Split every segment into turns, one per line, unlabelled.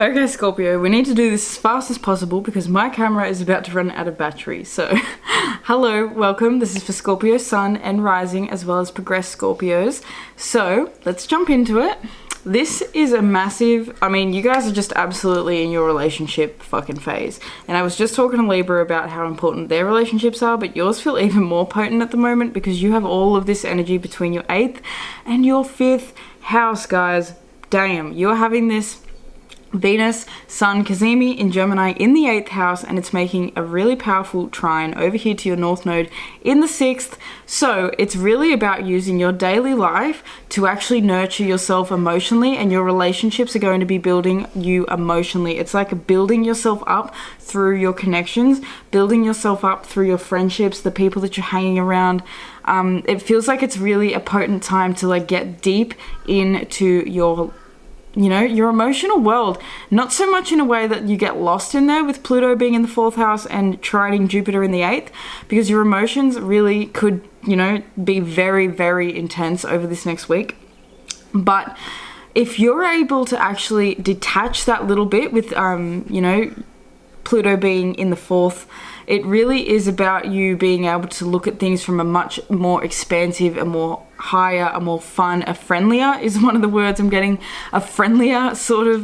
Okay, Scorpio, we need to do this as fast as possible because my camera is about to run out of battery. So, hello, welcome. This is for Scorpio, Sun, and Rising, as well as progressed Scorpios. So, let's jump into it. This is a massive, you guys are just absolutely in your relationship fucking phase. And I was just talking to Libra about how important their relationships are, but yours feel even more potent at the moment because you have all of this energy between your 8th and your 5th house, guys. Damn, you're having this Venus, Sun, Cazimi in Gemini in the 8th house, and it's making a really powerful trine over here to your North Node in the 6th. So it's really about using your daily life to actually nurture yourself emotionally, and your relationships are going to be building you emotionally. It's like building yourself up through your connections, building yourself up through your friendships, the people that you're hanging around. It feels like it's really a potent time to get deep into your emotional world. Not so much in a way that you get lost in there with Pluto being in the 4th house and trining Jupiter in the 8th, because your emotions really could, be very, very intense over this next week. But if you're able to actually detach that little bit with, Pluto being in the 4th, it really is about you being able to look at things from a much more expansive, a more higher, a more fun, a friendlier is one of the words I'm getting, a friendlier sort of,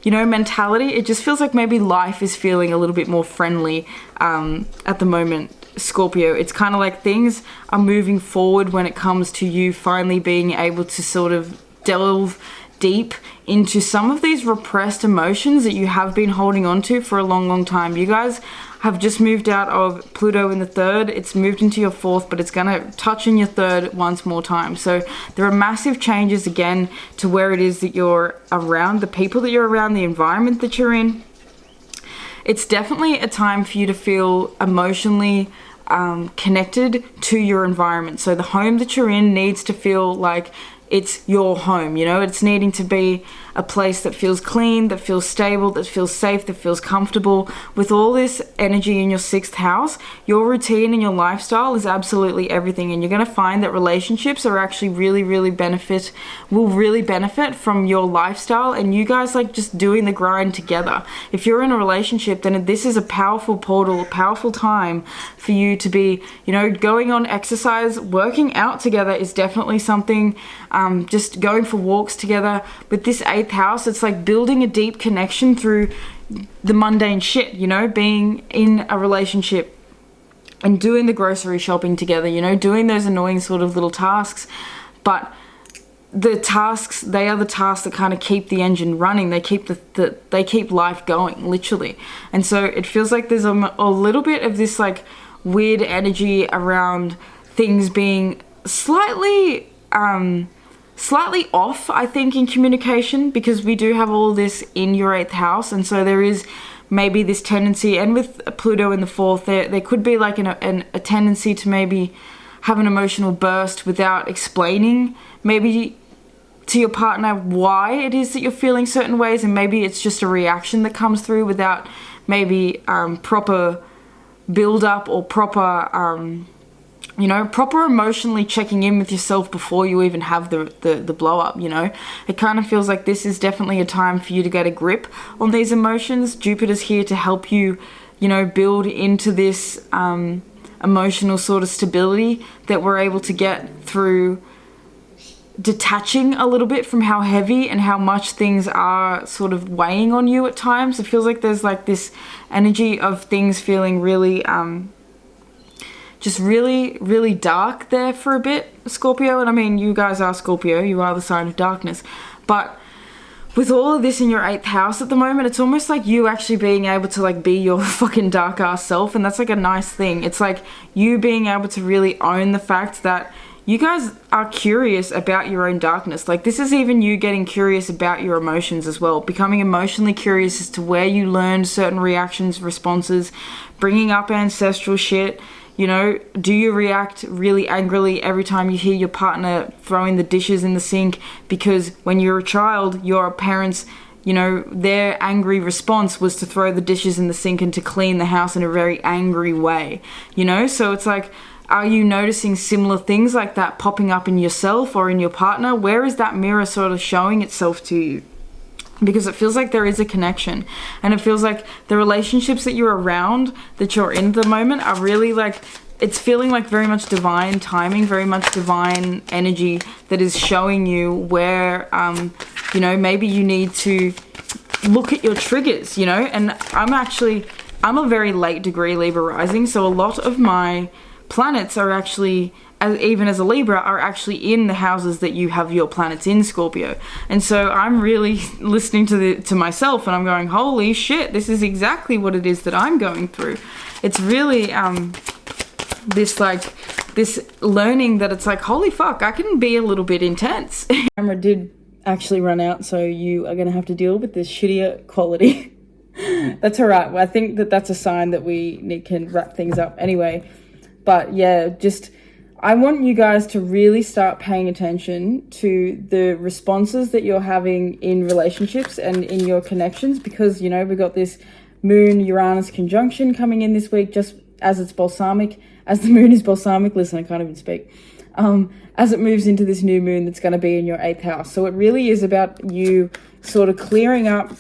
mentality. It just feels like maybe life is feeling a little bit more friendly at the moment, Scorpio. It's kind of like things are moving forward when it comes to you finally being able to sort of delve deep into some of these repressed emotions that you have been holding on to for a long, long time. You guys have just moved out of Pluto in the 3rd. It's moved into your 4th, but it's going to touch in your 3rd once more time. So there are massive changes again to where it is that you're around, the people that you're around, the environment that you're in. It's definitely a time for you to feel emotionally connected to your environment. So the home that you're in needs to feel like it's your home, it's needing to be a place that feels clean, that feels stable, that feels safe, that feels comfortable. With all this energy in your 6th house, your routine and your lifestyle is absolutely everything, and you're going to find that relationships are actually will really benefit from your lifestyle, and you guys just doing the grind together. If you're in a relationship, then this is a powerful portal, a powerful time for you to be, going on exercise, working out together is definitely something. Just going for walks together. With this 8th house, it's like building a deep connection through the mundane shit, being in a relationship and doing the grocery shopping together, doing those annoying sort of little tasks. But the tasks, they are the tasks that kind of keep the engine running. They keep they keep life going, literally. And so it feels like there's a little bit of this weird energy around things being slightly off, I think, in communication, because we do have all this in your 8th house, and so there is maybe this tendency, and with Pluto in the 4th, there could be a tendency to maybe have an emotional burst without explaining maybe to your partner why it is that you're feeling certain ways, and maybe it's just a reaction that comes through without maybe proper build-up or proper emotionally checking in with yourself before you even have the blow up, It kind of feels like this is definitely a time for you to get a grip on these emotions. Jupiter's here to help you, build into this emotional sort of stability that we're able to get through detaching a little bit from how heavy and how much things are sort of weighing on you at times. It feels like there's this energy of things feeling really just really, really dark there for a bit, Scorpio. And you guys are Scorpio, you are the sign of darkness. But with all of this in your 8th house at the moment, it's almost like you actually being able to be your fucking dark ass self. And that's a nice thing. It's like you being able to really own the fact that you guys are curious about your own darkness. This is even you getting curious about your emotions as well. Becoming emotionally curious as to where you learned certain reactions, responses, bringing up ancestral shit. Do you react really angrily every time you hear your partner throwing the dishes in the sink? Because when you're a child, your parents, their angry response was to throw the dishes in the sink and to clean the house in a very angry way, So it's are you noticing similar things like that popping up in yourself or in your partner? Where is that mirror sort of showing itself to you? because it feels like there is a connection, and it feels like the relationships that you're around, that you're in at the moment, are really like, it's feeling like very much divine timing, very much divine energy that is showing you where, you know, maybe you need to look at your triggers, you know. And I'm a very late degree Libra rising, so a lot of my planets are actually, even as a Libra, are actually in the houses that you have your planets in, Scorpio. And so I'm really listening to myself, and I'm going, holy shit, this is exactly what it is that I'm going through. It's really this learning that it's like, holy fuck, I can be a little bit intense. Camera did actually run out, so you are going to have to deal with this shittier quality. That's all right. Well, I think that's a sign that we can wrap things up anyway. But yeah, just I want you guys to really start paying attention to the responses that you're having in relationships and in your connections, because, you know, we've got this Moon-Uranus conjunction coming in this week, just as it's balsamic, as the moon is balsamic. Listen, I can't even speak. As it moves into this new moon that's going to be in your 8th house. So it really is about you sort of clearing up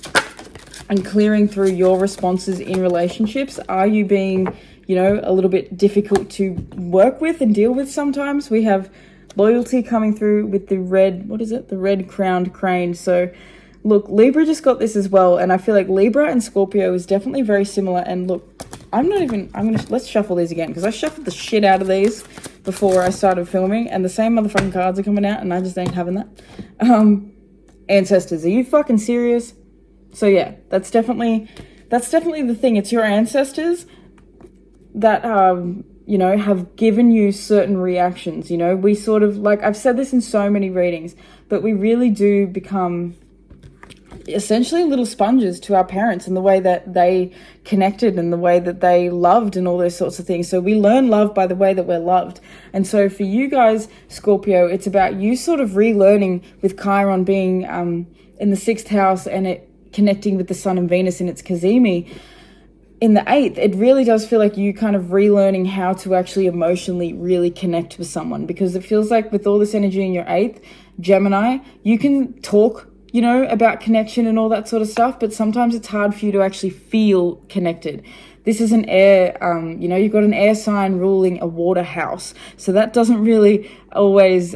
and clearing through your responses in relationships. Are you being, you know, a little bit difficult to work with and deal with sometimes? We have loyalty coming through with the red, what is it? The red crowned crane. So look, Libra just got this as well. And I feel like Libra and Scorpio is definitely very similar. And look, let's shuffle these again, because I shuffled the shit out of these before I started filming, and the same motherfucking cards are coming out, and I just ain't having that. Ancestors, are you fucking serious? So yeah, that's definitely the thing. It's your ancestors that, you know, have given you certain reactions. You know, we sort of, like, I've said this in so many readings, but we really do become essentially little sponges to our parents, and the way that they connected and the way that they loved and all those sorts of things. So we learn love by the way that we're loved. And so for you guys, Scorpio, it's about you sort of relearning with Chiron being in the 6th house, and it connecting with the Sun and Venus in its Cazimi in the 8th. It really does feel like you kind of relearning how to actually emotionally really connect with someone, because it feels like with all this energy in your 8th, Gemini, you can talk, you know, about connection and all that sort of stuff, but sometimes it's hard for you to actually feel connected. This is an air, you know, you've got an air sign ruling a water house, so that doesn't really always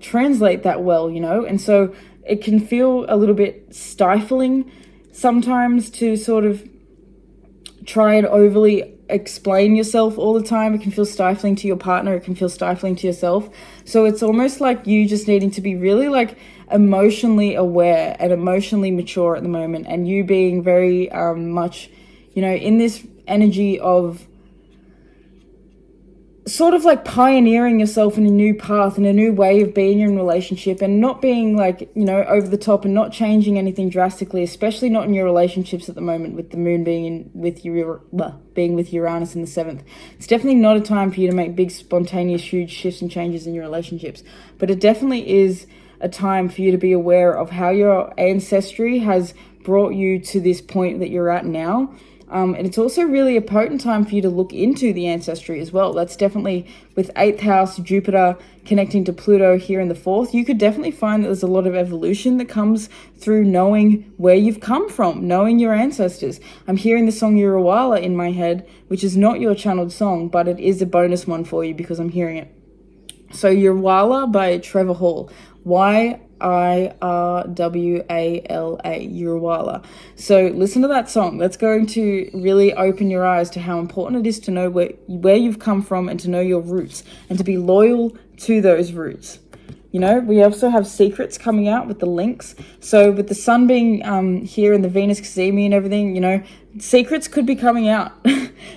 translate that well, you know. And so it can feel a little bit stifling sometimes to sort of try and overly explain yourself all the time. It can feel stifling to your partner. It can feel stifling to yourself. So it's almost like you just needing to be really like emotionally aware and emotionally mature at the moment, and you being very much, you know, in this energy of sort of like pioneering yourself in a new path and a new way of being in a relationship, and not being like, you know, over the top, and not changing anything drastically, especially not in your relationships at the moment, with the moon being with Uranus in the 7th. It's definitely not a time for you to make big spontaneous huge shifts and changes in your relationships, but it definitely is a time for you to be aware of how your ancestry has brought you to this point that you're at now. And it's also really a potent time for you to look into the ancestry as well. That's definitely with 8th house, Jupiter connecting to Pluto here in the 4th. You could definitely find that there's a lot of evolution that comes through knowing where you've come from, knowing your ancestors. I'm hearing the song Uruwala in my head, which is not your channeled song, but it is a bonus one for you because I'm hearing it. So Uruwala by Trevor Hall. Irwala, Uruwala. So listen to that song. That's going to really open your eyes to how important it is to know where you've come from, and to know your roots, and to be loyal to those roots. You know, we also have secrets coming out with the links. So with the sun being here in the Venus Cazimi and everything, you know, secrets could be coming out.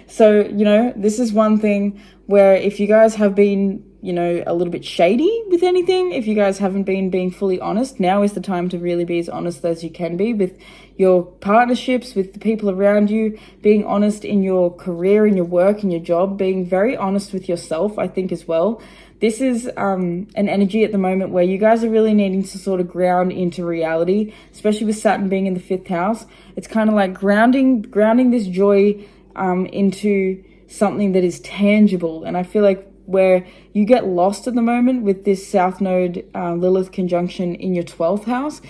So, you know, this is one thing where if you guys have been, you know, a little bit shady with anything, if you guys haven't been being fully honest, now is the time to really be as honest as you can be with your partnerships, with the people around you, being honest in your career, in your work, in your job, being very honest with yourself, I think, as well. This is an energy at the moment where you guys are really needing to sort of ground into reality, especially with Saturn being in the 5th house. It's kind of like grounding this joy into something that is tangible. And I feel like where you get lost at the moment with this South Node Lilith conjunction in your 12th house,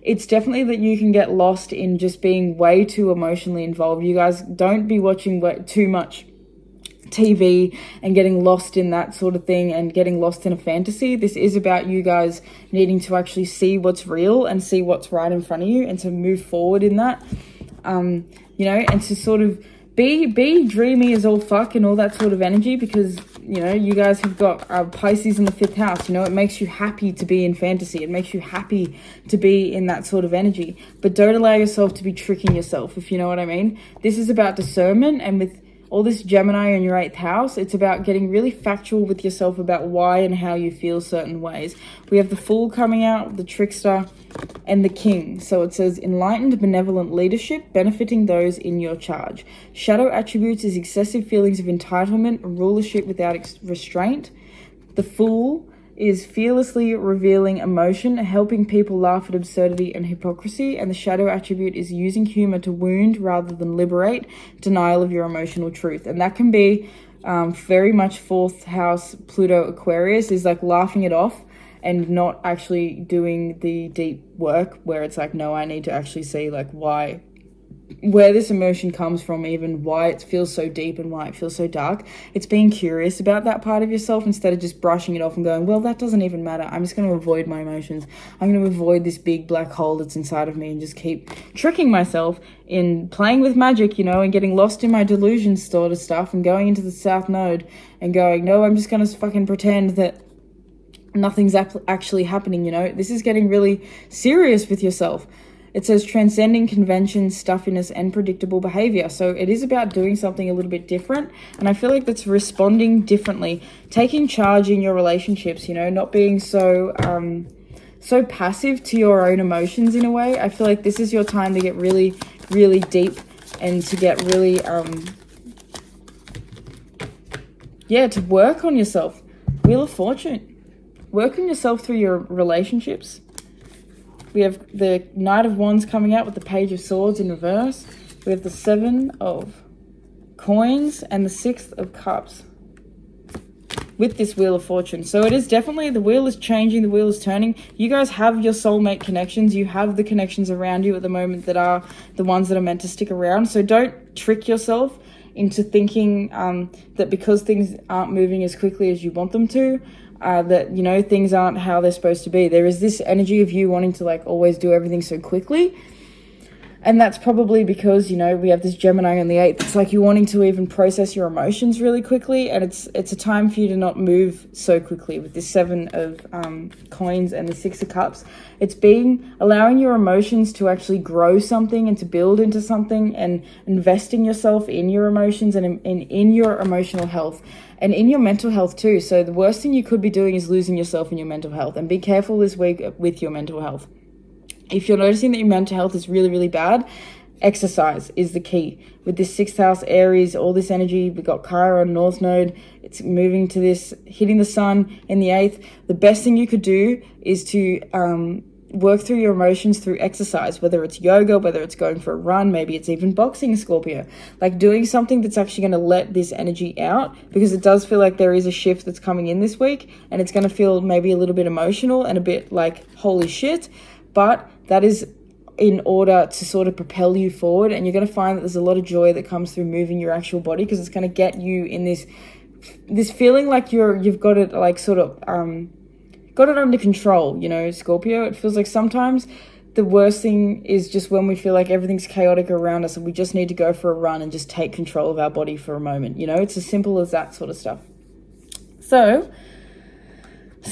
it's definitely that you can get lost in just being way too emotionally involved. You guys don't be watching too much TV and getting lost in that sort of thing and getting lost in a fantasy. This is about you guys needing to actually see what's real and see what's right in front of you and to move forward in that, you know, and to sort of be dreamy as all fuck and all that sort of energy, because, you know, you guys have got Pisces in the 5th house. You know, it makes you happy to be in fantasy. It makes you happy to be in that sort of energy. But don't allow yourself to be tricking yourself, if you know what I mean. This is about discernment, and with all this Gemini in your 8th house, it's about getting really factual with yourself about why and how you feel certain ways. We have the Fool coming out, the Trickster, and the King. So it says, enlightened, benevolent leadership, benefiting those in your charge. Shadow attributes is excessive feelings of entitlement, rulership without restraint. The Fool is fearlessly revealing emotion, helping people laugh at absurdity and hypocrisy, and the shadow attribute is using humor to wound rather than liberate, denial of your emotional truth. And that can be very much 4th house Pluto Aquarius, is like laughing it off and not actually doing the deep work, where it's like, no, I need to actually see like where this emotion comes from, even why it feels so deep and why it feels so dark. It's being curious about that part of yourself instead of just brushing it off and going, well, that doesn't even matter. I'm just going to avoid my emotions. I'm going to avoid this big black hole that's inside of me and just keep tricking myself in playing with magic, you know, and getting lost in my delusions sort of stuff and going into the South Node and going, no, I'm just going to fucking pretend that nothing's actually happening, you know. This is getting really serious with yourself. It says transcending convention, stuffiness, and predictable behavior. So it is about doing something a little bit different. And I feel like that's responding differently, taking charge in your relationships, you know, not being so passive to your own emotions in a way. I feel like this is your time to get really, really deep and to get really, to work on yourself. Wheel of Fortune. Work on yourself through your relationships. We have the Knight of Wands coming out with the Page of Swords in reverse. We have the 7 of Coins and the 6 of Cups with this Wheel of Fortune. So it is definitely, the wheel is changing, the wheel is turning. You guys have your soulmate connections. You have the connections around you at the moment that are the ones that are meant to stick around. So don't trick yourself into thinking that because things aren't moving as quickly as you want them to, that, you know, things aren't how they're supposed to be. There is this energy of you wanting to like always do everything so quickly. And that's probably because, you know, we have this Gemini on the 8th. It's like you're wanting to even process your emotions really quickly. And it's a time for you to not move so quickly with this 7 of Coins and the 6 of Cups. It's allowing your emotions to actually grow something and to build into something, and investing yourself in your emotions and in your emotional health and in your mental health too. So the worst thing you could be doing is losing yourself in your mental health, and be careful this week with your mental health. If you're noticing that your mental health is really, really bad, exercise is the key. With this 6th house Aries, all this energy, we got Chiron, North Node, it's moving to this, hitting the Sun in the 8th. The best thing you could do is to work through your emotions through exercise, whether it's yoga, whether it's going for a run, maybe it's even boxing, Scorpio. Like doing something that's actually going to let this energy out, because it does feel like there is a shift that's coming in this week, and it's going to feel maybe a little bit emotional and a bit like, holy shit. But that is in order to sort of propel you forward, and you're going to find that there's a lot of joy that comes through moving your actual body, because it's going to get you in this feeling like you've got it like sort of got it under control, you know, Scorpio. It feels like sometimes the worst thing is just when we feel like everything's chaotic around us and we just need to go for a run and just take control of our body for a moment, you know. It's as simple as that sort of stuff. So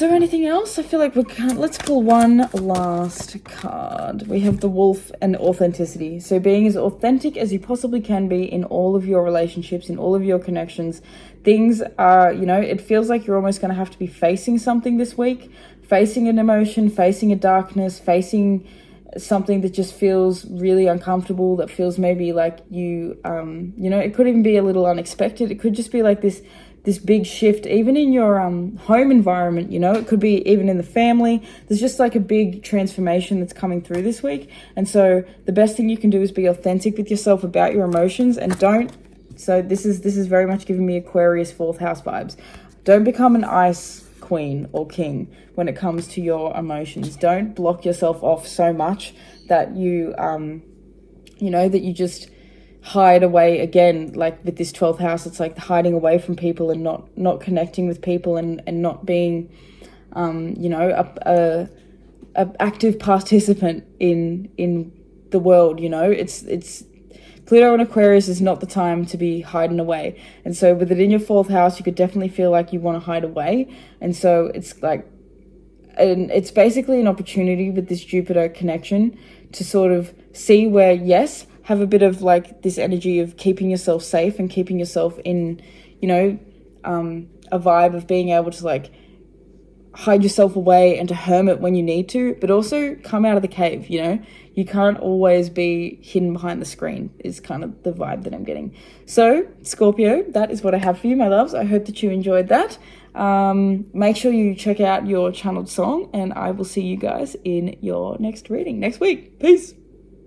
anything else? I feel like let's pull one last card. We have the Wolf and authenticity. So being as authentic as you possibly can be in all of your relationships, in all of your connections. Things are, you know, it feels like you're almost going to have to be facing something this week, facing an emotion, facing a darkness, facing something that just feels really uncomfortable, that feels maybe like you know, it could even be a little unexpected. It could just be like this big shift, even in your home environment, you know. It could be even in the family. There's just like a big transformation that's coming through this week. And so the best thing you can do is be authentic with yourself about your emotions, and so this is very much giving me Aquarius 4th house vibes. Don't become an ice queen or king when it comes to your emotions. Don't block yourself off so much that you, you know, that you just hide away again. Like with this 12th house, it's like hiding away from people and not connecting with people and not being, you know, a active participant in the world. You know, it's Pluto and Aquarius is not the time to be hiding away. And so with it in your 4th house, you could definitely feel like you want to hide away. And so it's like, and it's basically an opportunity with this Jupiter connection to sort of see where, yes, have a bit of like this energy of keeping yourself safe and keeping yourself in, you know, a vibe of being able to like hide yourself away and to hermit when you need to, but also come out of the cave. You know, you can't always be hidden behind the screen is kind of the vibe that I'm getting. So Scorpio, that is what I have for you, my loves. I hope that you enjoyed that. Make sure you check out your channeled song, and I will see you guys in your next reading next week. Peace.